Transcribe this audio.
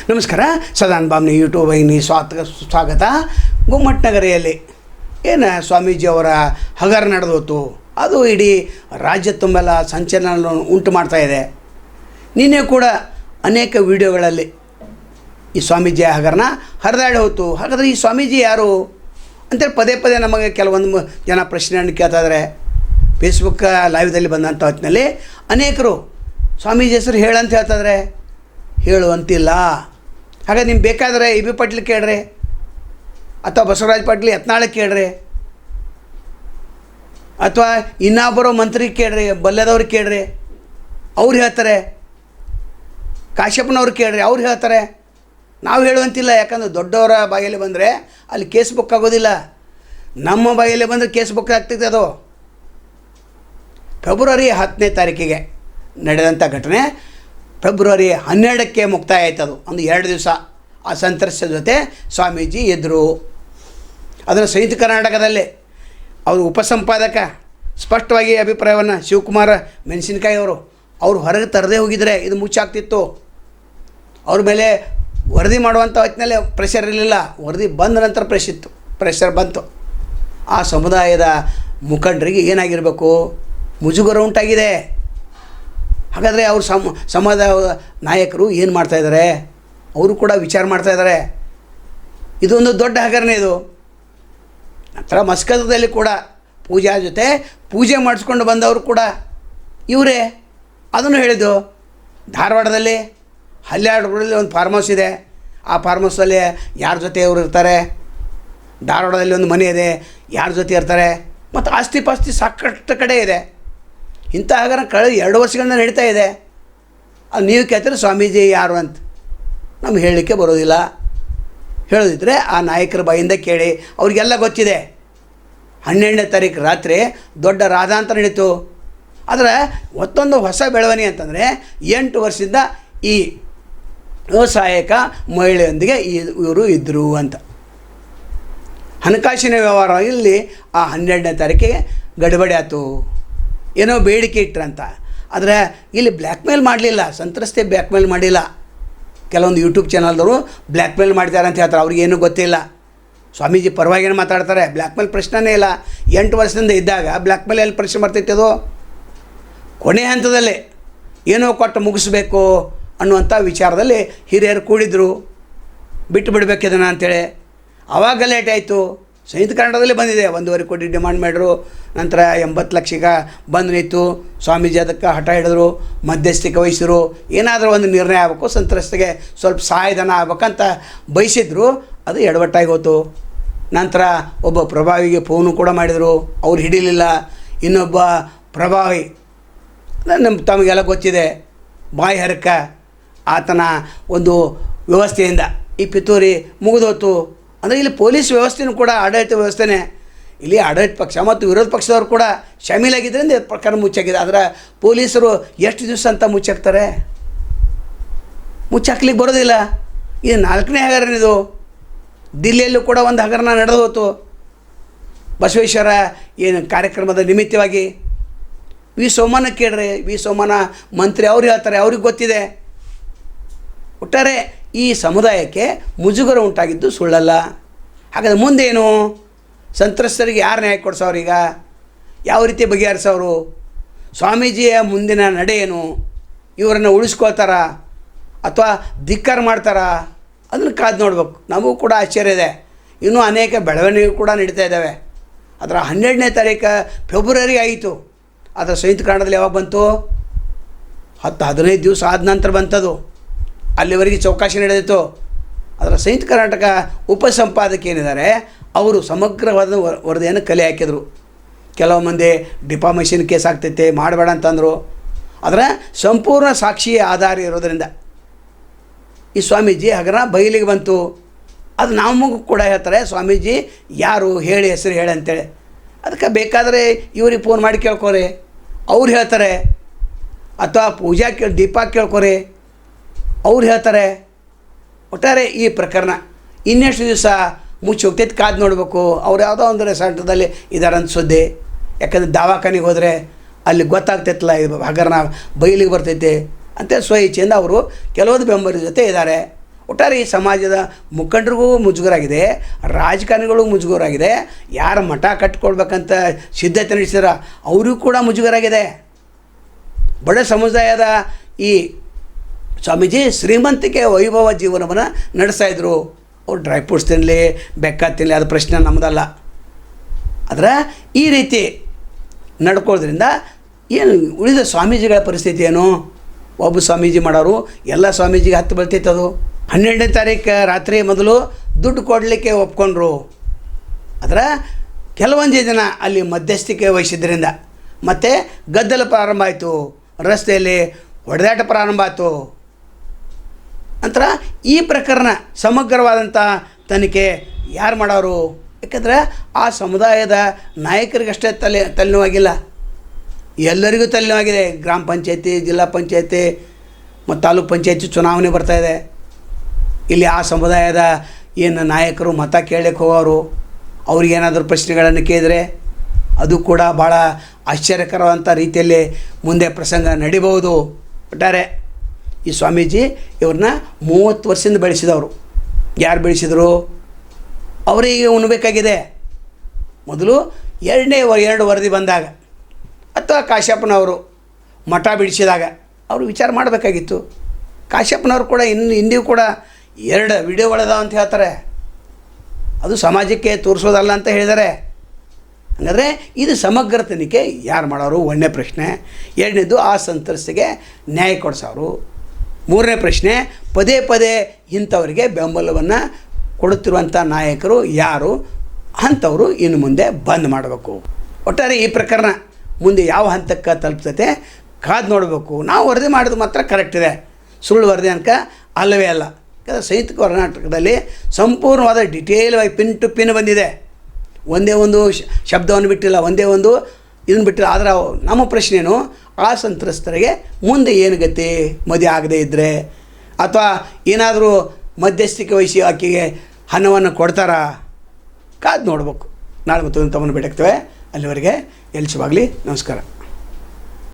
ನಮಸ್ಕಾರ. ಸದಾನ್ ಬಾಮ್ನಿ ಯೂಟ್ಯೂಬ್ ವಾಹಿನಿ ಸ್ವಾಗತ. ಗುಮ್ಮಟನಗರಿಯಲ್ಲಿ ಏನು ಸ್ವಾಮೀಜಿಯವರ ಹಗರ ನಡೆದೋತು, ಅದು ಇಡೀ ರಾಜ್ಯ ತುಂಬೆಲ್ಲ ಸಂಚಲನ ಉಂಟು ಮಾಡ್ತಾ ಇದೆ. ನಿನ್ನೆ ಕೂಡ ಅನೇಕ ವಿಡಿಯೋಗಳಲ್ಲಿ ಈ ಸ್ವಾಮೀಜಿಯ ಹಗರನ ಹರಿದಾಡಿ ಹೋಯ್ತು. ಹಾಗಾದರೆ ಈ ಸ್ವಾಮೀಜಿ ಯಾರು ಅಂತೇಳಿ ಪದೇ ಪದೇ ನಮಗೆ ಕೆಲವೊಂದು ಜನ ಪ್ರಶ್ನೆಯನ್ನು ಕೇಳ್ತಾ ಇದ್ದಾರೆ. ಫೇಸ್ಬುಕ್ ಲೈವ್ದಲ್ಲಿ ಬಂದಂಥ ಹೊತ್ತಿನಲ್ಲಿ ಅನೇಕರು ಸ್ವಾಮೀಜಿ ಹೆಸರು ಹೇಳಂತ ಹೇಳ್ತಾಯಿದ್ರೆ, ಹೇಳುವಂತಿಲ್ಲ. ಹಾಗಾಗಿ ನಿಮ್ಗೆ ಬೇಕಾದರೆ ಇ ಬಿ ಪಾಟೀಲ್ ಕೇಳ್ರಿ, ಅಥವಾ ಬಸವರಾಜ ಪಾಟೀಲ್ ಯತ್ನಾಳ್ ಕೇಳ್ರಿ, ಅಥವಾ ಇನ್ನೊಬ್ಬರು ಮಂತ್ರಿ ಕೇಳ್ರಿ, ಬಲ್ಯದವ್ರಿಗೆ ಕೇಳ್ರಿ, ಅವ್ರು ಹೇಳ್ತಾರೆ. ಕಾಶ್ಯಪ್ಪನವ್ರು ಕೇಳ್ರಿ, ಅವ್ರು ಹೇಳ್ತಾರೆ. ನಾವು ಹೇಳುವಂತಿಲ್ಲ. ಯಾಕಂದ್ರೆ ದೊಡ್ಡವರ ಬಾಯಲ್ಲಿ ಬಂದರೆ ಅಲ್ಲಿ ಕೇಸ್ ಬುಕ್ ಆಗೋದಿಲ್ಲ. ನಮ್ಮ ಬಾಯಲ್ಲಿ ಬಂದರೆ ಕೇಸ್ ಬುಕ್ ಆಗ್ತೈತೆ. ಅದು ಫೆಬ್ರವರಿ 10ನೇ ತಾರೀಕಿಗೆ ನಡೆದಂಥ ಘಟನೆ. ಫೆಬ್ರವರಿ 12ಕ್ಕೆ ಮುಕ್ತಾಯ ಆಯ್ತು. ಅದು ಒಂದು 2 ದಿವಸ ಆ ಸಂತ್ರಸ್ತರ ಜೊತೆ ಸ್ವಾಮೀಜಿ ಇದ್ದರು. ಅದನ್ನು ಸಂಯುಕ್ತ ಕರ್ನಾಟಕದಲ್ಲಿ ಅವರು ಉಪಸಂಪಾದಕ ಸ್ಪಷ್ಟವಾಗಿ ಅಭಿಪ್ರಾಯವನ್ನು ಶಿವಕುಮಾರ ಮೆಣಸಿನಕಾಯಿ ಅವರು ಹೊರಗೆ ತರದೇ ಹೋಗಿದ್ರೆ ಇದು ಮುಚ್ಚಾಗ್ತಿತ್ತು. ಅವ್ರ ಮೇಲೆ ವರದಿ ಮಾಡುವಂಥ ಹೊತ್ತಿನಲ್ಲಿ ಪ್ರೆಷರ್ ಇರಲಿಲ್ಲ. ವರದಿ ಬಂದ ನಂತರ ಪ್ರೆಷರ್ ಬಂತು. ಆ ಸಮುದಾಯದ ಮುಖಂಡರಿಗೆ ಏನಾಗಿರಬೇಕು, ಮುಜುಗರ ಉಂಟಾಗಿದೆ. ಹಾಗಾದರೆ ಅವರು ಸಮಾಜದ ನಾಯಕರು ಏನು ಮಾಡ್ತಾಯಿದ್ದಾರೆ, ಅವರು ಕೂಡ ವಿಚಾರ ಮಾಡ್ತಾಯಿದ್ದಾರೆ. ಇದೊಂದು ದೊಡ್ಡ ಹಗರಣ ಇದು. ನಂತರ ಮಸ್ಕತದಲ್ಲಿ ಕೂಡ ಪೂಜಾ ಜೊತೆ ಪೂಜೆ ಮಾಡಿಸ್ಕೊಂಡು ಬಂದವರು ಕೂಡ ಇವರೇ. ಅದನ್ನು ಹೇಳಿದ್ದು ಧಾರವಾಡದಲ್ಲಿ ಹಲ್ಯಾಡಗಳಲ್ಲಿ ಒಂದು ಫಾರ್ಮ್ ಹೌಸ್ ಇದೆ. ಆ ಫಾರ್ಮ್ ಹೌಸಲ್ಲಿ ಯಾರ ಜೊತೆ ಇವರು ಇರ್ತಾರೆ, ಧಾರವಾಡದಲ್ಲಿ ಒಂದು ಮನೆ ಇದೆ, ಯಾರ ಜೊತೆ ಇರ್ತಾರೆ, ಮತ್ತು ಆಸ್ತಿ ಪಾಸ್ತಿ ಸಾಕಷ್ಟು ಕಡೆ ಇದೆ. ಇಂಥ ಹಗರಣ ಕಳೆದ 2 ವರ್ಷಗಳಿಂದ ನಡೀತಾ ಇದೆ. ಅದು ನೀವು ಕೇಳ್ತೀರಿ ಸ್ವಾಮೀಜಿ ಯಾರು ಅಂತ. ನಮ್ಗೆ ಹೇಳಲಿಕ್ಕೆ ಬರೋದಿಲ್ಲ. ಹೇಳೋದಿದ್ರೆ ಆ ನಾಯಕರ ಬಾಯಿಂದ ಕೇಳಿ. ಅವ್ರಿಗೆಲ್ಲ ಗೊತ್ತಿದೆ. 12ನೇ ತಾರೀಕು ರಾತ್ರಿ ದೊಡ್ಡ ರಾಧಾಂತ ನಡೀತು. ಆದರೆ ಮತ್ತೊಂದು ಹೊಸ ಬೆಳವಣಿಗೆ ಅಂತಂದರೆ 8 ವರ್ಷದಿಂದ ಈ ವ್ಯವಸಾಯಕ ಮಹಿಳೆಯೊಂದಿಗೆ ಇವರು ಇದ್ದರು ಅಂತ. ಹಣಕಾಸಿನ ವ್ಯವಹಾರ ಇಲ್ಲಿ ಆ 12ನೇ ತಾರೀಕಿಗೆ ಗಡಿಬಿಡಿ ಆಯಿತು. ಏನೋ ಬೇಡಿಕೆ ಇಟ್ಟರಂತ. ಆದರೆ ಇಲ್ಲಿ ಬ್ಲ್ಯಾಕ್ ಮೇಲ್ ಮಾಡಲಿಲ್ಲ, ಸಂತ್ರಸ್ತೆ ಬ್ಲ್ಯಾಕ್ ಮೇಲ್ ಮಾಡಿಲ್ಲ. ಕೆಲವೊಂದು ಯೂಟ್ಯೂಬ್ ಚಾನಲ್ದವರು ಬ್ಲ್ಯಾಕ್ ಮೇಲ್ ಮಾಡ್ತಾರೆ ಅಂತ ಹೇಳ್ತಾರೆ. ಅವ್ರಿಗೇನು ಗೊತ್ತಿಲ್ಲ. ಸ್ವಾಮೀಜಿ ಪರವಾಗಿನೇ ಮಾತಾಡ್ತಾರೆ. ಬ್ಲ್ಯಾಕ್ ಮೇಲ್ ಪ್ರಶ್ನೆನೇ ಇಲ್ಲ. 8 ವರ್ಷದಿಂದ ಇದ್ದಾಗ ಬ್ಲ್ಯಾಕ್ ಮೇಲ್ ಎಲ್ಲಿ ಪ್ರಶ್ನೆ ಬರ್ತೈತೆ? ಅದು ಕೊನೆ ಹಂತದಲ್ಲಿ ಏನೋ ಕೊಟ್ಟು ಮುಗಿಸ್ಬೇಕು ಅನ್ನುವಂಥ ವಿಚಾರದಲ್ಲಿ ಹಿರಿಯರು ಕೂಡಿದ್ರು. ಬಿಟ್ಟು ಬಿಡಬೇಕು ಇದನ್ನು ಅಂಥೇಳಿ. ಆವಾಗ ಲೇಟ್ ಆಯಿತು. ಸಂಯುಕ್ತ ಕನ್ನಡದಲ್ಲಿ ಬಂದಿದೆ. 1.5 ಕೋಟಿ ಡಿಮಾಂಡ್ ಮಾಡಿದ್ರು. ನಂತರ 80 ಲಕ್ಷಕ್ಕೆ ಬಂದು ನಿಂತು ಸ್ವಾಮೀಜಿ ಅದಕ್ಕೆ ಹಠ ಹಿಡಿದ್ರು, ಮಧ್ಯಸ್ಥಿಕೆ ವಹಿಸಿದ್ರು. ಏನಾದರೂ ಒಂದು ನಿರ್ಣಯ ಆಗಬೇಕು, ಸಂತ್ರಸ್ತೆಗೆ ಸ್ವಲ್ಪ ಸಹಾಯಧನ ಆಗ್ಬೇಕಂತ ಬಯಸಿದ್ರು. ಅದು ಎಡವಟ್ಟಾಗಿ ಹೋಯ್ತು. ನಂತರ ಒಬ್ಬ ಪ್ರಭಾವಿಗೆ ಫೋನು ಕೂಡ ಮಾಡಿದರು, ಅವ್ರು ಹಿಡಿಲಿಲ್ಲ. ಇನ್ನೊಬ್ಬ ಪ್ರಭಾವಿ ತಮಗೆಲ್ಲ ಗೊತ್ತಿದೆ, ಬಾಯಿ ಹರಕ, ಆತನ ಒಂದು ವ್ಯವಸ್ಥೆಯಿಂದ ಈ ಪಿತೂರಿ ಮುಗಿದೋತು. ಅಂದರೆ ಇಲ್ಲಿ ಪೊಲೀಸ್ ವ್ಯವಸ್ಥೆಯೂ ಕೂಡ ಆಡಳಿತ ವ್ಯವಸ್ಥೆನೇ. ಇಲ್ಲಿ ಆಡಳಿತ ಪಕ್ಷ ಮತ್ತು ವಿರೋಧ ಪಕ್ಷದವರು ಕೂಡ ಶಾಮೀಲಾಗಿದ್ದರಿಂದ ಪ್ರಕರಣ ಮುಚ್ಚಾಗಿದೆ. ಆದರೆ ಪೊಲೀಸರು ಎಷ್ಟು ದಿವಸ ಅಂತ ಮುಚ್ಚಾಕ್ತಾರೆ? ಮುಚ್ಚಾಕ್ಲಿಕ್ಕೆ ಬರೋದಿಲ್ಲ. ಇದು 4ನೇ ಹಗರಣ. ಇದು ದಿಲ್ಲಿಯಲ್ಲೂ ಕೂಡ ಒಂದು ಹಗರಣ ನಡೆದು ಹೋಯ್ತು. ಬಸವೇಶ್ವರ ಏನು ಕಾರ್ಯಕ್ರಮದ ನಿಮಿತ್ತವಾಗಿ ವಿ ಸೋಮಣ್ಣ ಕೇಳ್ರಿ. ವಿ ಸೋಮಣ್ಣ ಮಂತ್ರಿ ಅವ್ರು ಹೇಳ್ತಾರೆ, ಅವ್ರಿಗೆ ಗೊತ್ತಿದೆ. ಒಟ್ಟಾರೆ ಈ ಸಮುದಾಯಕ್ಕೆ ಮುಜುಗರ ಉಂಟಾಗಿದ್ದು ಸುಳ್ಳಲ್ಲ. ಹಾಗಾದರೆ ಮುಂದೇನು? ಸಂತ್ರಸ್ತರಿಗೆ ಯಾರು ನ್ಯಾಯ ಕೊಡಿಸೋರೀಗ? ಯಾವ ರೀತಿ ಬಗೆಹರಿಸೋರು? ಸ್ವಾಮೀಜಿಯ ಮುಂದಿನ ನಡೆ ಏನು? ಇವರನ್ನು ಉಳಿಸ್ಕೊಳ್ತಾರಾ ಅಥವಾ ಧಿಕ್ಕಾರ ಮಾಡ್ತಾರಾ? ಅದನ್ನು ಕಾದು ನೋಡ್ಬೇಕು. ನಮಗೂ ಕೂಡ ಆಶ್ಚರ್ಯ ಇದೆ. ಇನ್ನೂ ಅನೇಕ ಬೆಳವಣಿಗೆ ಕೂಡ ನಡೀತಾ ಇದ್ದಾವೆ. ಅದರ 12ನೇ ತಾರೀಕು ಫೆಬ್ರವರಿ ಆಯಿತು. ಅದರ ಸಂಯುಕ್ತ ಕನ್ನಡದಲ್ಲಿ ಯಾವಾಗ ಬಂತು? 10-15 ದಿವಸ ಆದ ನಂತರ ಬಂತದು. ಅಲ್ಲಿವರೆಗೆ ಚೌಕಾಶಿ ನಡೆದಿತ್ತು. ಅದರ ಸಂಯುಕ್ತ ಕರ್ನಾಟಕ ಉಪಸಂಪಾದಕ ಏನಿದ್ದಾರೆ ಅವರು ಸಮಗ್ರವಾದ ವರದಿಯನ್ನು ಕಲೆ ಹಾಕಿದರು. ಕೆಲವು ಮಂದಿ ಡಿಫಾಮೇಷನ್ ಕೇಸ್ ಆಗ್ತೈತೆ ಮಾಡಬೇಡ ಅಂತಂದರು. ಅದರ ಸಂಪೂರ್ಣ ಸಾಕ್ಷಿಯ ಆಧಾರ ಇರೋದರಿಂದ ಈ ಸ್ವಾಮೀಜಿ ಹಗರಣ ಬಯಲಿಗೆ ಬಂತು. ಅದು ನಮಗೂ ಕೂಡ ಹೇಳ್ತಾರೆ, ಸ್ವಾಮೀಜಿ ಯಾರು ಹೇಳಿ, ಹೆಸರು ಹೇಳಿ ಅಂತೇಳಿ. ಅದಕ್ಕೆ ಬೇಕಾದರೆ ಇವ್ರಿಗೆ ಫೋನ್ ಮಾಡಿ ಕೇಳ್ಕೊರಿ, ಅವ್ರು ಹೇಳ್ತಾರೆ. ಅಥವಾ ಪೂಜಾ ದೀಪ ಕೇಳ್ಕೊರಿ, ಅವ್ರು ಹೇಳ್ತಾರೆ. ಒಟ್ಟಾರೆ ಈ ಪ್ರಕರಣ ಇನ್ನೆಷ್ಟು ದಿವಸ ಮುಚ್ಚಿ ಹೋಗ್ತೈತೆ ಕಾದು ನೋಡಬೇಕು. ಅವ್ರು ಯಾವುದೋ ಒಂದು ರೆಸಾರ್ಟದಲ್ಲಿ ಇದ್ದಾರೆ ಅಂತ ಸುದ್ದಿ. ಯಾಕಂದರೆ ದವಾಖಾನೆಗೆ ಹೋದರೆ ಅಲ್ಲಿ ಗೊತ್ತಾಗ್ತೈತಲ್ಲ ಇದು ಹಗರಣ ಬಯಲಿಗೆ ಬರ್ತೈತೆ. ಅಂತೇಳಿ ಸ್ವಇಚ್ಛೆಯಿಂದ ಅವರು ಕೆಲವೊಂದು ಬೆಂಬಲ ಜೊತೆ ಇದ್ದಾರೆ. ಒಟ್ಟಾರೆ ಈ ಸಮಾಜದ ಮುಖಂಡರಿಗೂ ಮುಜುಗರಾಗಿದೆ, ರಾಜಕಾರಣಿಗಳಿಗೂ ಮುಜುಗರಾಗಿದೆ, ಯಾರು ಮಠ ಕಟ್ಕೊಳ್ಬೇಕಂತ ಸಿದ್ಧತೆ ನಡೆಸಿದಾರ ಅವ್ರಿಗೂ ಕೂಡ ಮುಜುಗರಾಗಿದೆ. ಬಡ ಸಮುದಾಯದ ಈ ಸ್ವಾಮೀಜಿ ಶ್ರೀಮಂತಿಕೆ ವೈಭವ ಜೀವನವನ್ನು ನಡೆಸ್ತಾಯಿದ್ರು. ಅವ್ರು ಡ್ರೈ ಫ್ರೂಟ್ಸ್ ತಿನ್ನಲಿ, ಬೆಕ್ಕ ತಿನ್ನಲಿ, ಅದು ಪ್ರಶ್ನೆ ನಮ್ಮದಲ್ಲ. ಆದರೆ ಈ ರೀತಿ ನಡ್ಕೊಳ್ಳೋದ್ರಿಂದ ಏನು ಉಳಿದ ಸ್ವಾಮೀಜಿಗಳ ಪರಿಸ್ಥಿತಿ ಏನು? ಒಬ್ಬ ಸ್ವಾಮೀಜಿ ಮಾಡೋರು ಎಲ್ಲ ಸ್ವಾಮೀಜಿಗೆ ಹತ್ತು ಬೀಳ್ತೈತೆ. ಅದು 12ನೇ ತಾರೀಕು ರಾತ್ರಿ ಮೊದಲು ದುಡ್ಡು ಕೊಡಲಿಕ್ಕೆ ಒಪ್ಕೊಂಡ್ರು. ಆದರೆ ಕೆಲವೊಂದು ಜನ ಅಲ್ಲಿ ಮಧ್ಯಸ್ಥಿಕೆ ವಹಿಸಿದ್ರಿಂದ ಮತ್ತು ಗದ್ದಲ ಪ್ರಾರಂಭ ಆಯಿತು, ರಸ್ತೆಯಲ್ಲಿ ಹೊಡೆದಾಟ ಪ್ರಾರಂಭ ಆಯಿತು. ನಂತರ ಈ ಪ್ರಕರಣ ಸಮಗ್ರವಾದಂಥ ತನಿಖೆ ಯಾರು ಮಾಡೋರು? ಯಾಕಂದರೆ ಆ ಸಮುದಾಯದ ನಾಯಕರಿಗಷ್ಟೇ ತಲೆನೋವಾಗಿಲ್ಲ, ಎಲ್ಲರಿಗೂ ತಲೆನೋವಾಗಿದೆ. ಗ್ರಾಮ ಪಂಚಾಯತಿ, ಜಿಲ್ಲಾ ಪಂಚಾಯತಿ ಮತ್ತು ತಾಲೂಕು ಪಂಚಾಯತಿ ಚುನಾವಣೆ ಬರ್ತಾಯಿದೆ. ಇಲ್ಲಿ ಆ ಸಮುದಾಯದ ಏನು ನಾಯಕರು ಮತ ಕೇಳಕ್ಕೆ ಹೋಗೋರು, ಅವ್ರಿಗೇನಾದರೂ ಪ್ರಶ್ನೆಗಳನ್ನು ಕೇಳಿದರೆ ಅದು ಕೂಡ ಭಾಳ ಆಶ್ಚರ್ಯಕರವಾದಂಥ ರೀತಿಯಲ್ಲಿ ಮುಂದೆ ಪ್ರಸಂಗ ನಡಿಬಹುದು. ಒಟ್ಟಾರೆ ಈ ಸ್ವಾಮೀಜಿ ಇವ್ರನ್ನ 30 ವರ್ಷದಿಂದ ಬೆಳೆಸಿದವರು. ಯಾರು ಬೆಳೆಸಿದರು? ಅವರಿಗೆ ಉಣ್ಬೇಕಾಗಿದೆ. ಮೊದಲು ಎರಡು ವರದಿ ಬಂದಾಗ ಅಥವಾ ಕಾಶ್ಯಪ್ಪನವರು ಮಠ ಬಿಡಿಸಿದಾಗ ಅವರು ವಿಚಾರ ಮಾಡಬೇಕಾಗಿತ್ತು. ಕಾಶ್ಯಪ್ಪನವರು ಕೂಡ ಇಂದಿಗೂ ಕೂಡ 2 ವಿಡಿಯೋಗಳದಾವ ಅಂತ ಹೇಳ್ತಾರೆ. ಅದು ಸಮಾಜಕ್ಕೆ ತೋರಿಸೋದಲ್ಲ ಅಂತ ಹೇಳಿದ್ದಾರೆ. ಹಾಗಾದರೆ ಇದು ಸಮಗ್ರ ತನಿಖೆ ಯಾರು ಮಾಡೋರು? 1ನೇ ಪ್ರಶ್ನೆ. 2ನೇದು ಆ ಸಂತ್ರಸ್ತೆಗೆ ನ್ಯಾಯ ಕೊಡಿಸೋರು. 3ನೇ ಪ್ರಶ್ನೆ, ಪದೇ ಪದೇ ಇಂಥವರಿಗೆ ಬೆಂಬಲವನ್ನು ಕೊಡುತ್ತಿರುವಂಥ ನಾಯಕರು ಯಾರು? ಅಂಥವರು ಇನ್ನು ಮುಂದೆ ಬಂದ್ ಮಾಡಬೇಕು. ಒಟ್ಟಾರೆ ಈ ಪ್ರಕರಣ ಮುಂದೆ ಯಾವ ಹಂತಕ್ಕೆ ತಲುಪ್ತೈತೆ ಕಾದು ನೋಡಬೇಕು. ನಾವು ವರದಿ ಮಾಡೋದು ಮಾತ್ರ ಕರೆಕ್ಟ್ ಇದೆ, ಸುಳ್ಳು ವರದಿ ಅನ್ಕ ಅಲ್ಲವೇ ಅಲ್ಲ. ಯಾಕಂದರೆ ಸಂಯುಕ್ತ ಕರ್ನಾಟಕದಲ್ಲಿ ಸಂಪೂರ್ಣವಾದ ಡಿಟೇಲ್ವಾಗಿ ಪಿನ್ ಟು ಪಿನ್ ಬಂದಿದೆ. ಒಂದೇ ಒಂದು ಶಬ್ದವನ್ನು ಬಿಟ್ಟಿಲ್ಲ, ಒಂದೇ ಒಂದು ಇದನ್ನು ಬಿಟ್ಟಿಲ್ಲ. ಆದರೆ ನಮ್ಮ ಪ್ರಶ್ನೆಯೂ ಆ ಸಂತ್ರಸ್ತರಿಗೆ ಮುಂದೆ ಏನು ಗತಿ? ಮದುವೆ ಆಗದೇ ಇದ್ದರೆ ಅಥವಾ ಏನಾದರೂ ಮಧ್ಯಸ್ಥಿಕೆ ವಹಿಸಿ ಆಕೆಗೆ ಹಣವನ್ನು ಕೊಡ್ತಾರಾ? ಕಾದು ನೋಡ್ಬೇಕು. ನಾಳೆ ಮತ್ತು ತಮ್ಮನ್ನು ಭೇಟಿಯಾಗ್ತೇವೆ. ಅಲ್ಲಿವರೆಗೆ ಎಲ್ಸಿವಾಗಲಿ. ನಮಸ್ಕಾರ.